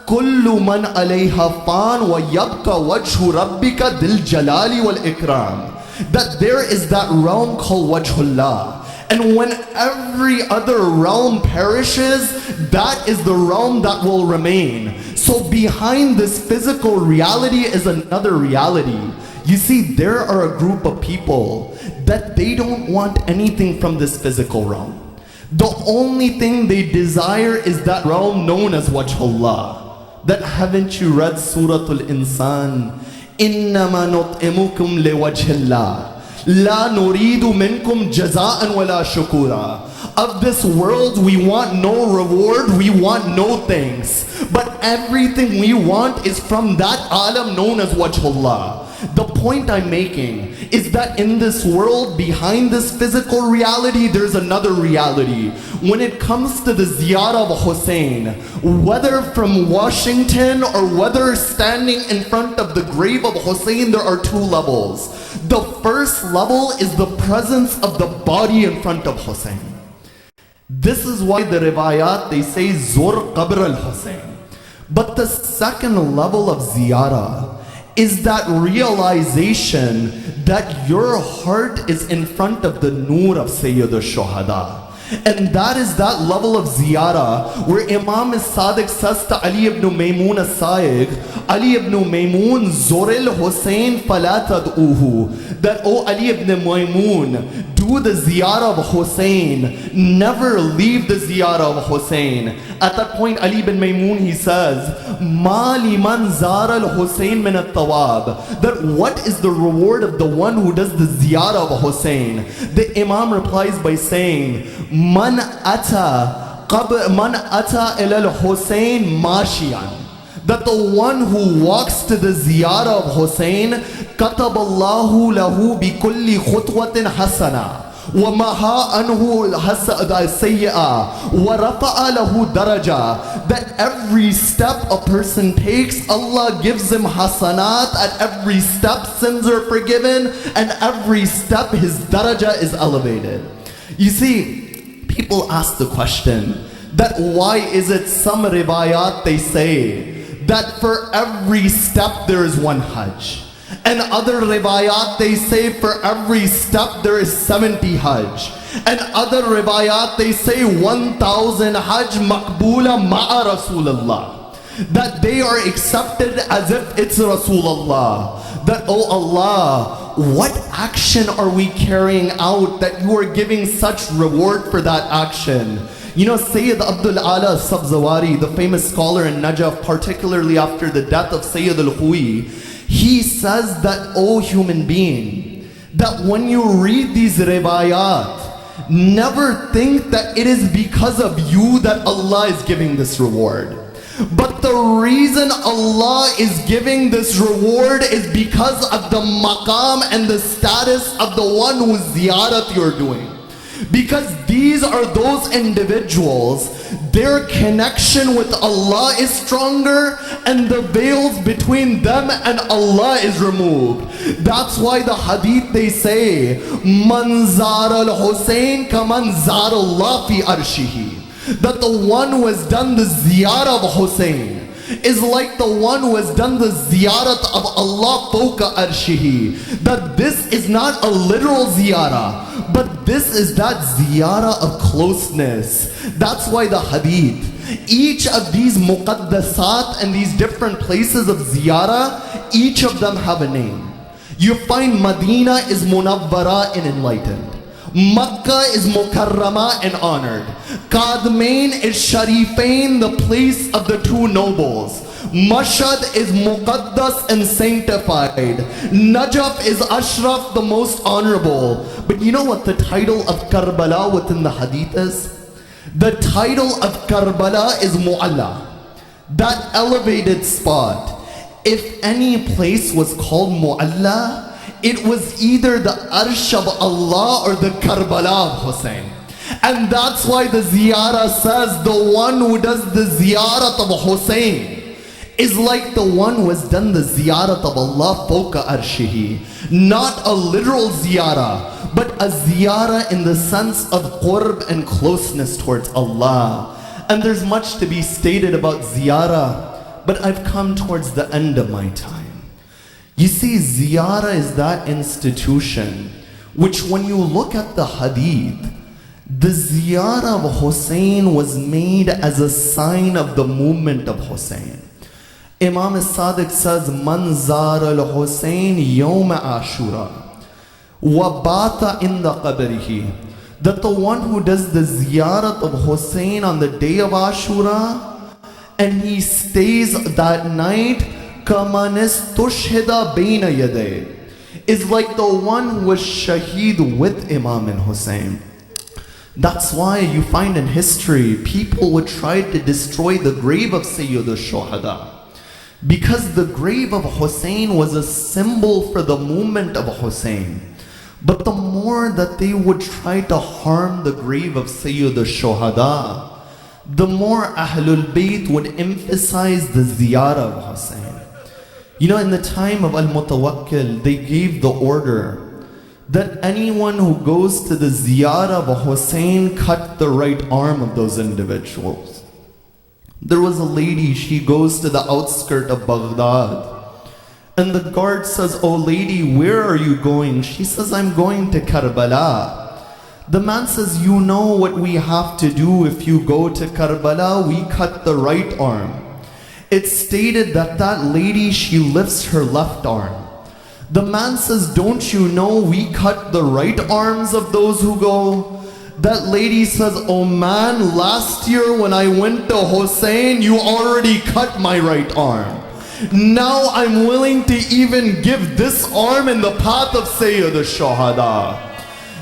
كُلُّ مَنْ عَلَيْهَا فَانٍ وَيَبْقَى وَجْهُ رَبِّكَ ذِي الْجَلَالِ وَالْإِكْرَامِ. That there is that realm called Wajhullah. And when every other realm perishes, that is the realm that will remain. So behind this physical reality is another reality. You see, there are a group of people that they don't want anything from this physical realm. The only thing they desire is that realm known as Wajhullah. That haven't you read Surah Al-Insan? إِنَّمَا نُطْعِمُكُمْ لِوَجْهِ اللَّهِ لَا نُرِيدُ مِنْكُمْ جَزَاءً وَلَا شُكُورًا. Of this world we want no reward, we want no thanks. But everything we want is from that alam known as Wajhullah. The point I'm making is that in this world, behind this physical reality, there's another reality. When it comes to the ziyarah of Hussein, whether from Washington or whether standing in front of the grave of Hussein, there are two levels. The first level is the presence of the body in front of Hussein. This is why the riwayat, they say, Zur Qabr al-Hussein. But the second level of ziyarah is that realization that your heart is in front of the Noor of Sayyid al-Shuhada. And that is that level of ziyarah where Imam al-Sadiq says to Ali ibn Maymun al-Sa'iq, Ali ibn Maymun, Zoril Hussein falatad'uhu. That, oh Ali ibn Maymun, do the ziyarah of Hussein, never leave the ziyarah of Hussein. At that point, Ali ibn Maymun, he says, Ma liman zara al-Hussein min al-tawab. That what is the reward of the one who does the ziyarah of Hussein? The Imam replies by saying, Man ata ila al-Hussein mashiyan. That the one who walks to the ziyarah of Hussein, كتب الله له بكل خطوة حسنة ومحى عنه السيئة ورفع له درجة. That every step a person takes, Allah gives him hasanat. At every step, sins are forgiven, and every step, his daraja is elevated. You see, people ask the question that why is it some riwayat they say that for every step there is one hajj, and other riwayat they say for every step there is 70 hajj, and other riwayat they say 1000 hajj maqboola ma'a Rasulullah, that they are accepted as if it's Rasulullah. That, oh Allah, what action are we carrying out that you are giving such reward for that action? You know, Sayyid Abdul Ala Sabzawari, the famous scholar in Najaf, particularly after the death of Sayyid al-Khu'i, he says that, oh human being, that when you read these riwayat, never think that it is because of you that Allah is giving this reward. But the reason Allah is giving this reward is because of the maqam and the status of the one whose ziyarat you're doing. Because these are those individuals, their connection with Allah is stronger, and the veils between them and Allah is removed. That's why the hadith they say, Man zara al-Hussein ka man zara Allah fi arshihi. That the one who has done the ziyarah of Hussein is like the one who has done the ziyarat of Allah fawqa arshihi. That this is not a literal ziyarah, but this is that ziyarah of closeness. That's why the hadith, each of these muqaddasat and these different places of ziyarah, each of them have a name. You find Medina is Munawwara and enlightened. Makkah is Mukarrama and honored. Qadmain is Sharifain, the place of the two nobles. Mashhad is Muqaddas and sanctified. Najaf is Ashraf, the most honorable. But you know what the title of Karbala within the hadith is? The title of Karbala is Mu'alla. That elevated spot. If any place was called Mu'alla, it was either the Arsh of Allah or the Karbala of Hussein. And that's why the ziyarah says the one who does the ziyarat of Hussein is like the one who has done the ziyarat of Allah fawqa arshihi. Not a literal ziyarah, but a ziyarah in the sense of qurb and closeness towards Allah. And there's much to be stated about ziyarah, but I've come towards the end of my time. You see, ziyarah is that institution which, when you look at the hadith, the ziyarah of Hussein was made as a sign of the movement of Hussein. Imam al-Sadiq says, Man zara al-Hussein yawma ashura wa bata inda qabrihi. That the one who does the ziyarat of Hussein on the day of Ashura, and he stays that night, kamanis tushhida baina yaday, is like the one who was shaheed with Imam and Hussein. That's why you find in history, people would try to destroy the grave of Sayyid al-Shuhada. because the grave of Hussein was a symbol for the movement of Hussein. But the more that they would try to harm the grave of Sayyid al-Shuhada, the more Ahlul Bayt would emphasize the ziyarah of Hussein. You know, in the time of Al-Mutawakkil, they gave the order that anyone who goes to the ziyarah of Hussein cut the right arm of those individuals. There was a lady, she goes to the outskirt of Baghdad, and the guard says, "Oh lady, where are you going?" She says, "I'm going to Karbala." The man says, "You know what we have to do if you go to Karbala? We cut the right arm." It's stated that that lady, she lifts her left arm. The man says, "Don't you know we cut the right arms of those who go?" That lady says, "Oh man, last year when I went to Hussein, you already cut my right arm. Now I'm willing to even give this arm in the path of Sayyid al-Shuhada."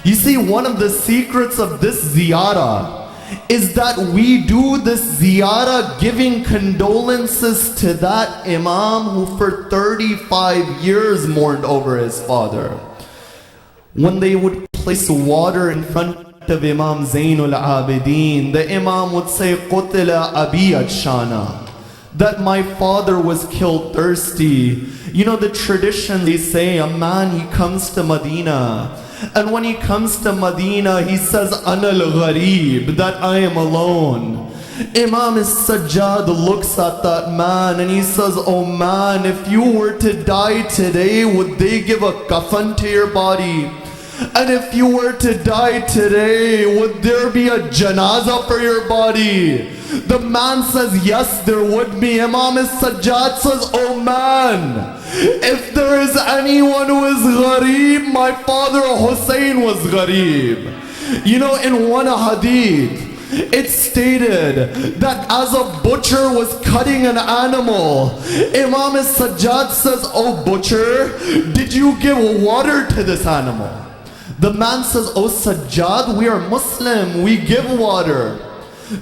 You see, one of the secrets of this ziyarah is that we do this ziyarah giving condolences to that imam who for 35 years mourned over his father. When they would place water in front of Imam Zainul Abidin, the imam would say, "Qutila Abi Adshana," that my father was killed thirsty. You know the tradition, they say a man, he comes to Medina, and when he comes to Medina, he says, "Ana al-Gharib," that I am alone. Imam Sajjad looks at that man and he says, "Oh man, if you were to die today, would they give a kafan to your body? And if you were to die today, would there be a janazah for your body?" The man says, "Yes, there would be." Imam Sajjad says, "Oh man, if there is anyone who is gharib, my father Hussein was gharib." You know, in one hadith, it's stated that as a butcher was cutting an animal, Imam Sajjad says, "Oh butcher, did you give water to this animal?" The man says, "Oh Sajjad, we are Muslim, we give water."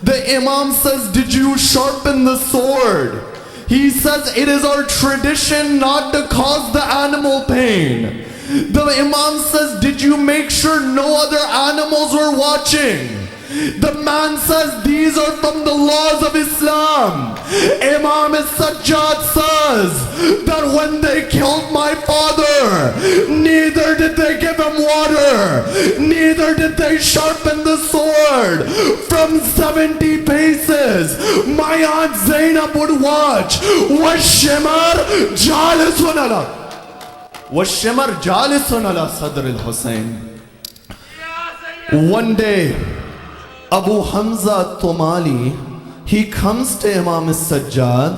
The imam says, "Did you sharpen the sword?" He says, "It is our tradition not to cause the animal pain." The imam says, "Did you make sure no other animals were watching?" The man says, "These are from the laws of Islam." Imam Sajjad says that when they killed my father, neither did they give him water, neither did they sharpen the sword. From 70 paces, my aunt Zainab would watch. وَالشِّمَرْ جَالِسٌ عَلَى صَدْرِ الْحُسَيْنِ. One day, Abu Hamza Tomali, he comes to Imam Sajjad.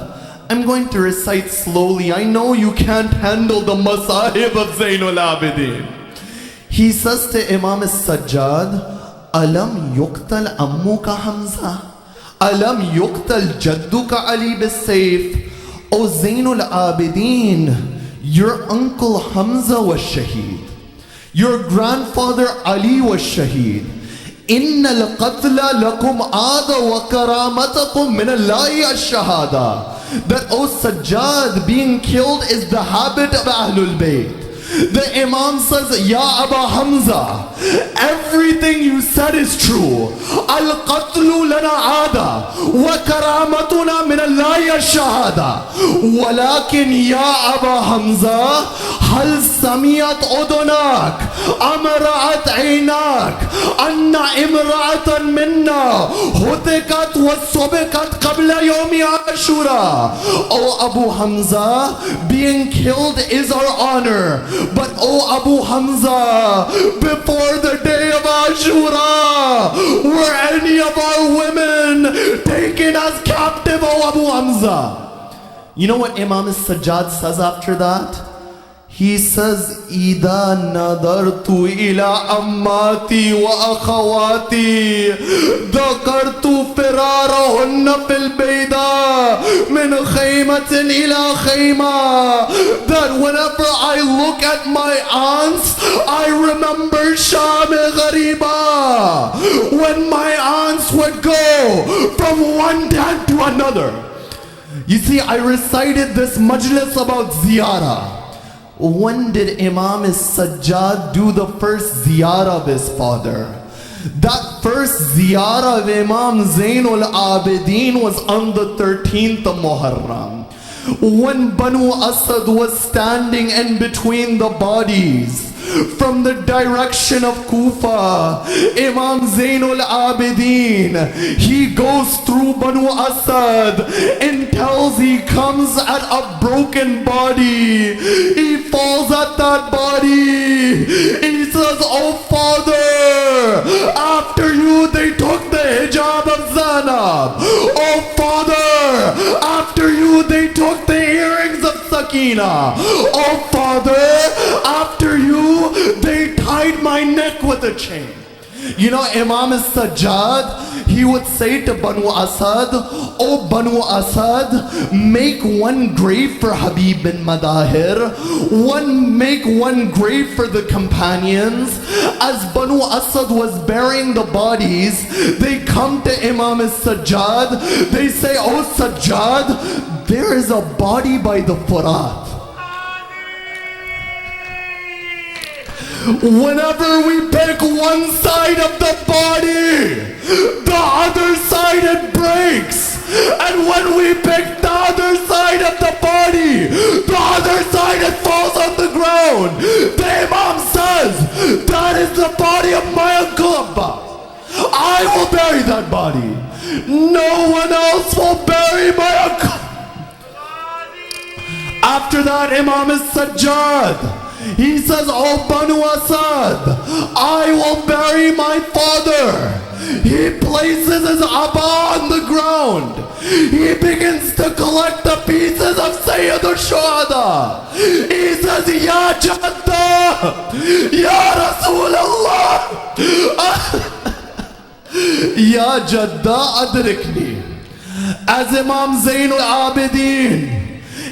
I'm going to recite slowly. I know you can't handle the masahib of Zainul Abidin. He says to Imam Sajjad, "Alam yuqtal ammuka Hamza? Alam yuqtal jadduka Ali bis-sayf?" O Zainul Abidin, your uncle Hamza was shaheed. Your grandfather Ali was shaheed. إِنَّ الْقَتْلَ لَكُمْ عَادَ وَكَرَامَتَكُمْ مِنَ اللَّهِ الشَّهَادَةِ. That, O Sajjad, being killed is the habit of Ahlul Bayt. The Imam says, "Ya Aba Hamza, everything you said is true. Al-qatlu lana aada wa karamatuna min Allahi ash-shahada. Walakin ya Aba Hamza, hal samiyat udunak amra'at aynak anna imra'atan minna hutikat wa subikat qabla yawmi Ashura." O Abu Hamza, being killed is our honor. But O Abu Hamza, before the day of Ashura, were any of our women taken as captive, O Abu Hamza? You know what Imam Sajjad says after that? He says, "Ida nadartu ila ammati wa akhawati dhakartu firarahunna fil bayda min khaymatin ila khayma." That whenever I look at my aunts, I remember Sham Ghariba. When my aunts would go from one tent to another. You see, I recited this majlis about ziyarah. When did Imam Sajjad do the first ziyarah of his father? That first ziyarah of Imam Zainul Abidin was on the 13th of Muharram, when Banu Asad was standing in between the bodies. From the direction of Kufa, Imam Zainul Abidin, he goes through Banu Asad until he comes at a broken body. He falls at that body. He says, "Oh Father, after you they took the hijab of Zainab. Oh Father, after you they took the earrings of Sakina. Oh Father, after you they tied my neck with a chain." You know, Imam Sajjad, he would say to Banu Asad, "Oh Banu Asad, make one grave for Habib bin Madahir, make one grave for the companions." As Banu Asad was burying the bodies, they come to Imam Sajjad, they say, "Oh Sajjad, there is a body by the Furat. Whenever we pick one side of the body, the other side it breaks. And when we pick the other side of the body, the other side it falls on the ground." The Imam says, "That is the body of my Uncle Abbas. I will bury that body. No one else will bury my uncle." After that, Imam Sajjad, he says, "Oh Banu Asad, I will bury my father." He places his Abba on the ground. He begins to collect the pieces of Sayyid al-Shuhada. He says, "Ya Jadda, Ya Rasulullah, Ya Jadda adrikni." As Imam Zainul Abidin,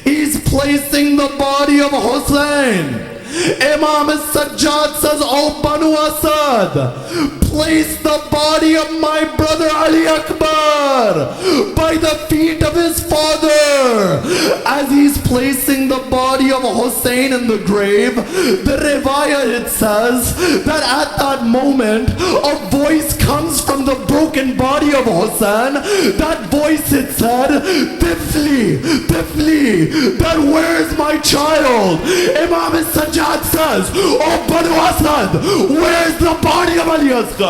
he's placing the body of Hussein, Imam Sajjad says, "Oh Banu Asad, place the body of my brother Ali Akbar by the feet of his father." As he's placing the body of Hussein in the grave, the riwayah, it says that at that moment a voice comes from the broken body of Hussein. That voice, it said, "Tifli, Tifli, that where's my child?" Imam Sajjad says, "Oh Banu Asad, where's the body of Ali Asghar?"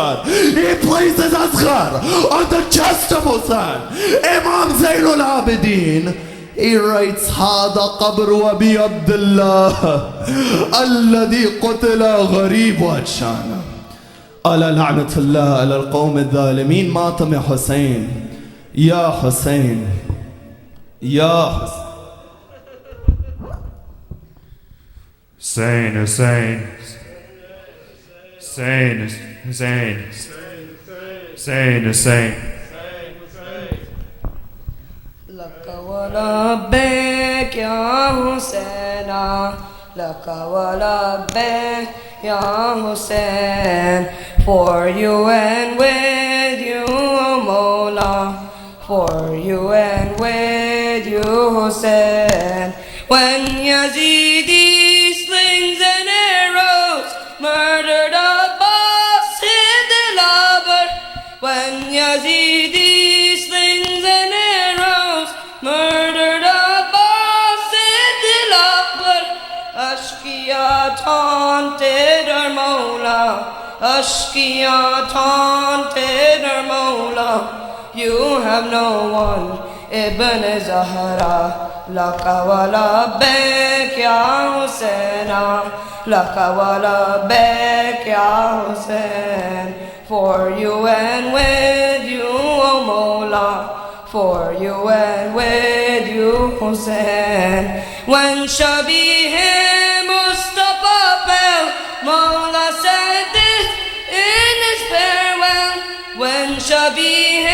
He places Asghar on the chest of Hussein. Imam Zainul Abidin, he writes, "Hada qabr Abi Abdullah alladhi qutila gharib wa adshana. Ala la'natullah ala al-qawm al-dhalimin matam Hussein. Ya Hussein, Ya Hussein." Hussein, Hussein, Hussein, Hussein, Hussein, Hussein. Laka wa labbaik ya Husaina, laka wa labbaik ya Hussein. For you and with you, O Mawla, for you and with you, Hussein. When Yazidi slings and arrows murdered Abbas Hidlabar, when Yazidi slings and arrows murdered Abbas Hidlabar, Ashkiya taunted our Mawla, Ashkiya taunted our Mawla. You have no one, Ibn Zahra. Laka wa labbaik ya Husaina, laka wa labbaik ya Hussein. For you and with you, O Mawla, for you and with you, Hussein. When Shabih Mustafa fell, Mawla said this in his farewell. When Shabih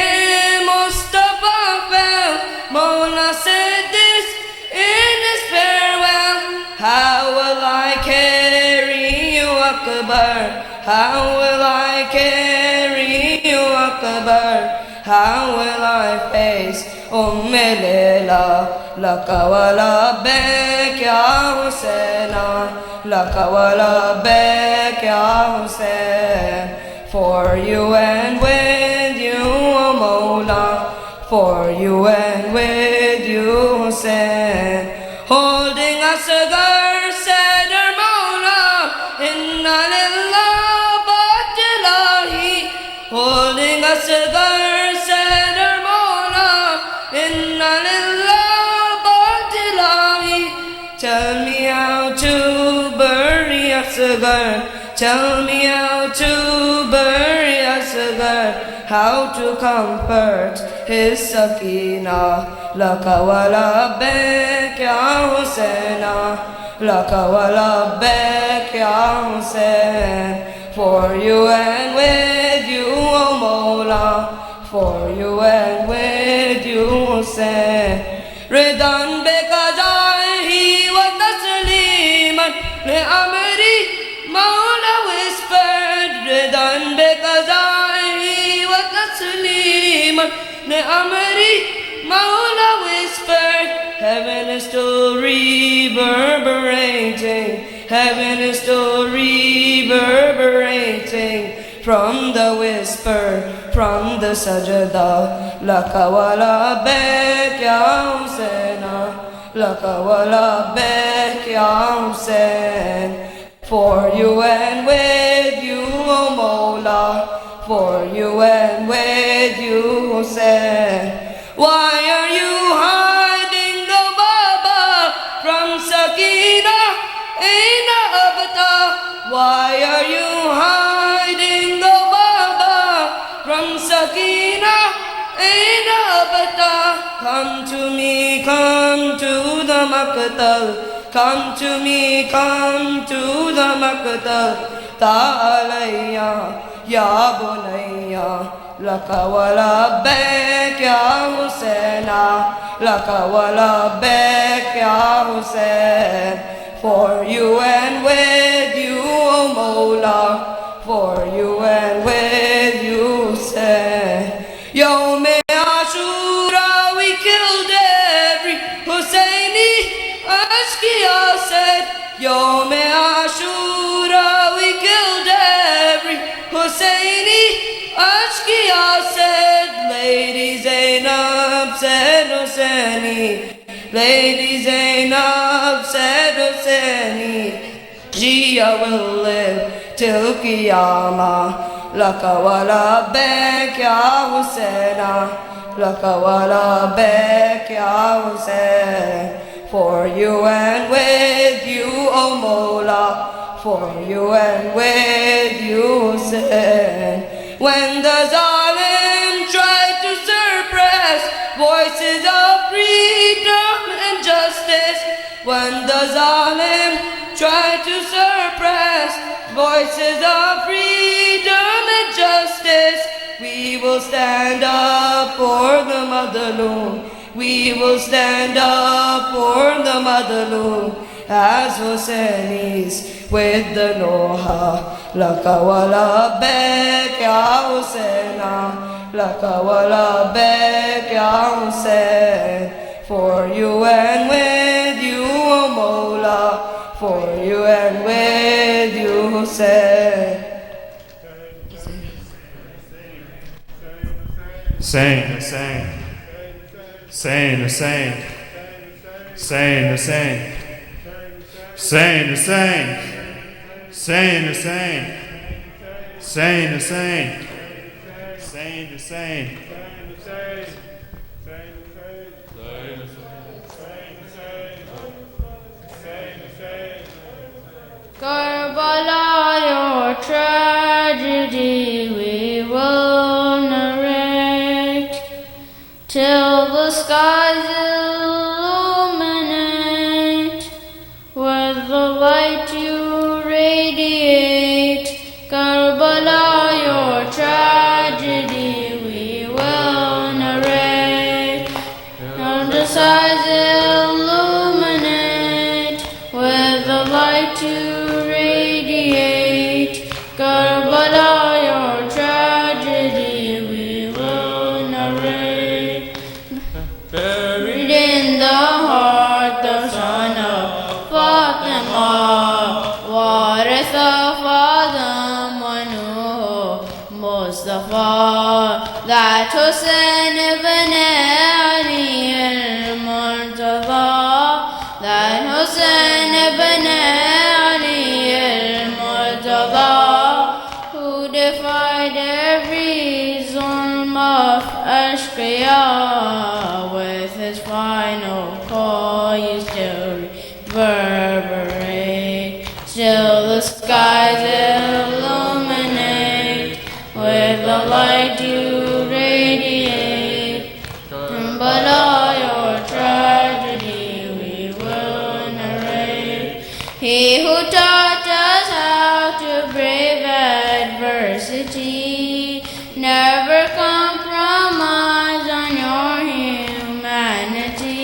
Mustafa fell, Mawla said this in his farewell. How will I carry you, Akbar? How will I carry you, Akbar? how will I face Layla? Laka wa labbaik ya Husaina, laka wa labbaik ya Hussein. For you and with you, O Mawla, for you and with you, Hussein. Holding us together, said our Mawla, Inna lillah batilahi. Holding us together, said our Mawla, Inna lillah batilahi. Tell me how to bury Asghar, tell me how to bury Asghar, how to comfort his sakina. Laka wa labbaik ya Husaina, laka wa labbaik ya Hussein. For you and with you, O Mawla, for you and with you, Hussein. Ridan bekazahi wa tasliman li amri, Mawla whispered. Ridan bekazahi wa tasliman li amri, Mawla whispered. Heaven is still reverberating, heaven is still reverberating from the whisper, from the sajda. Laka wa labbaik ya Husaina, laka wa labbaik ya Hussein. For you and with you, O Mawla, for you and with you, Hussein. Why are you hiding, the Baba, from Sakina? Aina abta? Why are you hiding, the Baba, from Sakina? Aina abta? Come to me, come to the Maqtal. Come to me, come to the Maqtal. Ta'alayya ya bunayya, laka wa labbaik ya Husaina, laka wa labbaik ya Hussein. For you and with you, O Mawla, for you and with you, Hussein. Yawm Ashura we killed every Husseini. Ashkiya said, Yawm Ashura we killed every Husseini. Ashkiya said, Lady Zainab said Husseini, Lady Zainab said Husseini. Jia will live till Qiyamah. Laka wa labbaik ya Husaina, laka wa labbaik ya Hussein. For you and with you, O Mawla, for you and with you, Hussein. When the Zalim tried to suppress voices of freedom and justice, when the Zalim tried to suppress voices of freedom and justice, we will stand up for the Madaloon. We will stand up for the Madaloon as Hussainis with the Noha. Laka wa labbaik ya Husaina, laka wa labbaik ya Hussein. For you and with you, O Mawla, for you and with you, Hussein. Hussein, Hussein, Hussein, Hussein, Hussein, Hussein, Hussein, Hussein, Hussein, Hussein, Hussein, Hussein, Hussein, Hussein. Karbala, your tragedy we will narrate till the skies illuminate with the light you radiate. Karbala, your tragedy we will narrate till the skies illuminate with the light you radiate. Karbala, your tragedy we will narrate. وارث فاطم ونوح مصطفى that Hussein ibn Ali al-Murtada that Hussein ibn Ali al-Murtada who defied every zulm of Ashqiya with his final call you still reverberate still the skies illuminate with the light you radiate but all your tragedy we will narrate he who taught us how to brave adversity never compromise on your humanity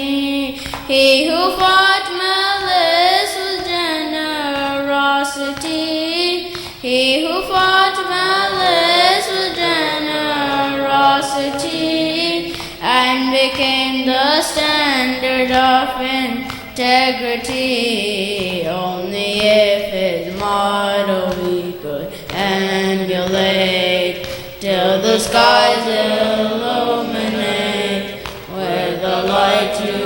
he who fought malice with generosity he who fought malice with generosity and became the standard of integrity only if his motto we could emulate till the skies illuminate with the light you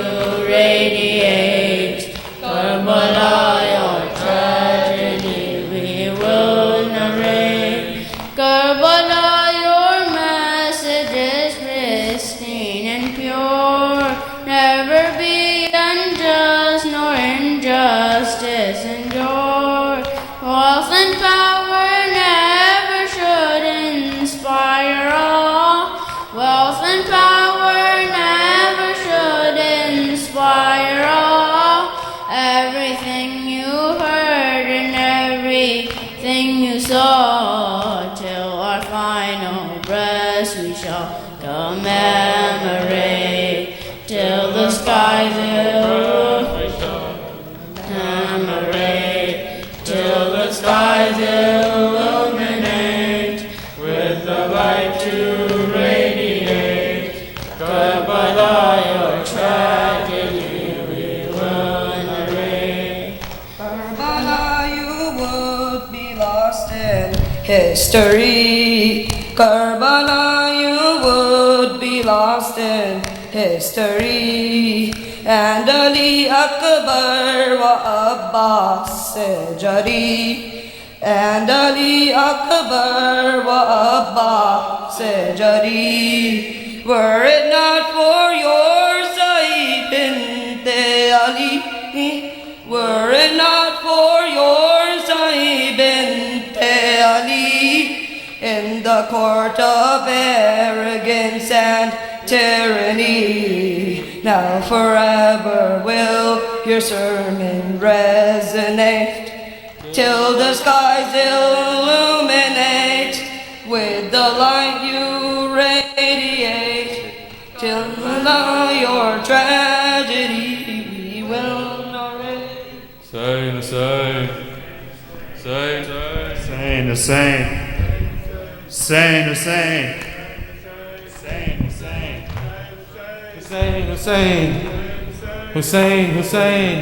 radiate Karbala your tragedy we will narrate Karbala your message is pristine and pure never be unjust nor injustice endure wealth and power never should inspire awe wealth and power never should inspire awe everything you heard and everything you saw till our final breath we shall commemorate till the skies commemorate till the skies illuminate with the light to radiate Karbala your tragedy we will narrate Karbala, you would be lost in history. Karbala, you would be lost in history. And Ali Akbar wa Abbas Jari. And Ali Akbar wa Abbas Jari. Were it not for your Zaid bint Ali, were it not for your Zaid bint Ali, in the court of arrogance and tyranny, now forever will your sermon resonate, till the skies illuminate with the light you radiate, till your tragedy we will narrate. Hussein, Hussein, Hussein, Hussein, Hussein, Hussein, Hussein, Hussein, Hussein, Hussein, Hussein.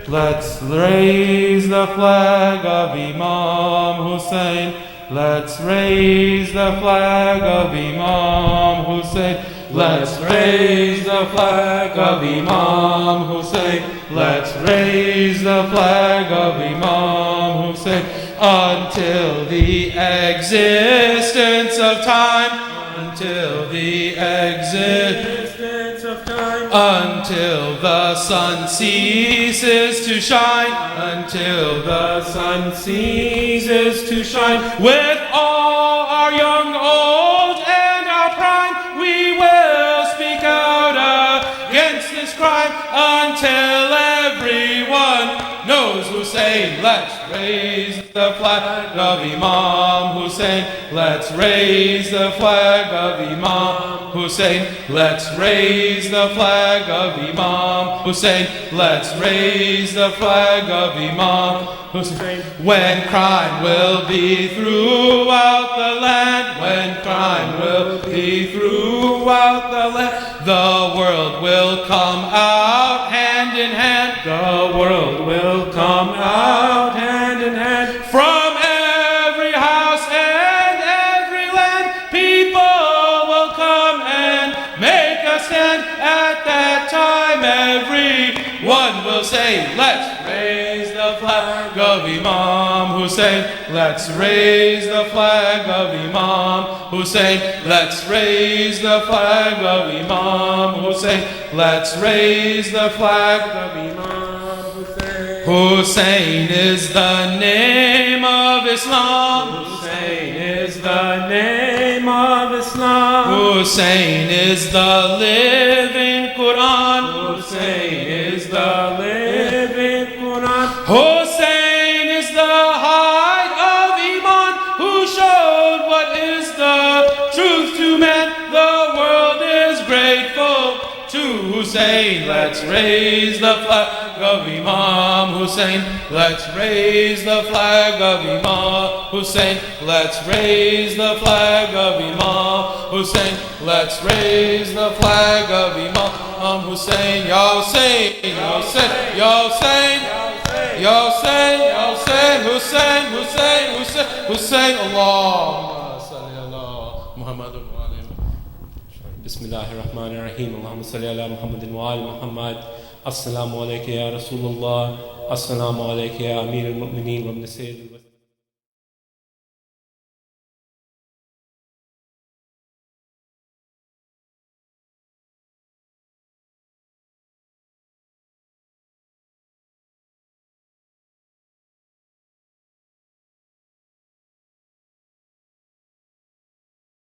Let's raise the flag of Imam Hussein. Let's raise the flag of Imam Hussein. Let's raise the flag of Imam Hussein. Let's raise the flag of Imam Hussein until the existence of time. Until the existence of time. Until the sun ceases to shine. Until the sun ceases to shine. With all our young, old, and our prime, we will speak out against this crime until everyone knows Hussein. Let's raise the flag of Imam Hussein. Let's raise the flag of Imam Hussein. Let's raise the flag of Imam Hussein. Let's raise the flag of Imam Hussein. When crime will be throughout the land, when crime will be throughout the land, the world will come out hand in hand. The world will come out hand in hand. Hussein. Let's raise the flag of Imam Hussein. Let's raise the flag of Imam Hussein. Let's raise the flag of Imam Hussein. Let's raise the flag of Imam Hussein. Hussein is the name of Islam. Hussein is the name of Islam. Hussein is the living Quran. Hussein is the living Quran. Hussein is the height of Iman, who showed what is the truth to man. The world is grateful to Hussein. Let's raise the flag of Imam Hussein. Let's raise the flag of Imam Hussein. Let's raise the flag of Imam Hussein. Let's raise the flag of Imam Hussein. Ya Hussein, Ya Hussein, Ya Hussein, Ya Hussein, Ya Hussein, Hussein, Hussein, Hussein, Hussein. Allahumma salli ala Muhammadun wa ali Muhammad. Bismillahirrahmanirrahim. Allahumma salli ala Muhammadin wa ali Muhammad. Assalamu alayka ya Rasulullah. Assalamu alayka ya Amir al-Mu'mineen wa ibn Sayyid al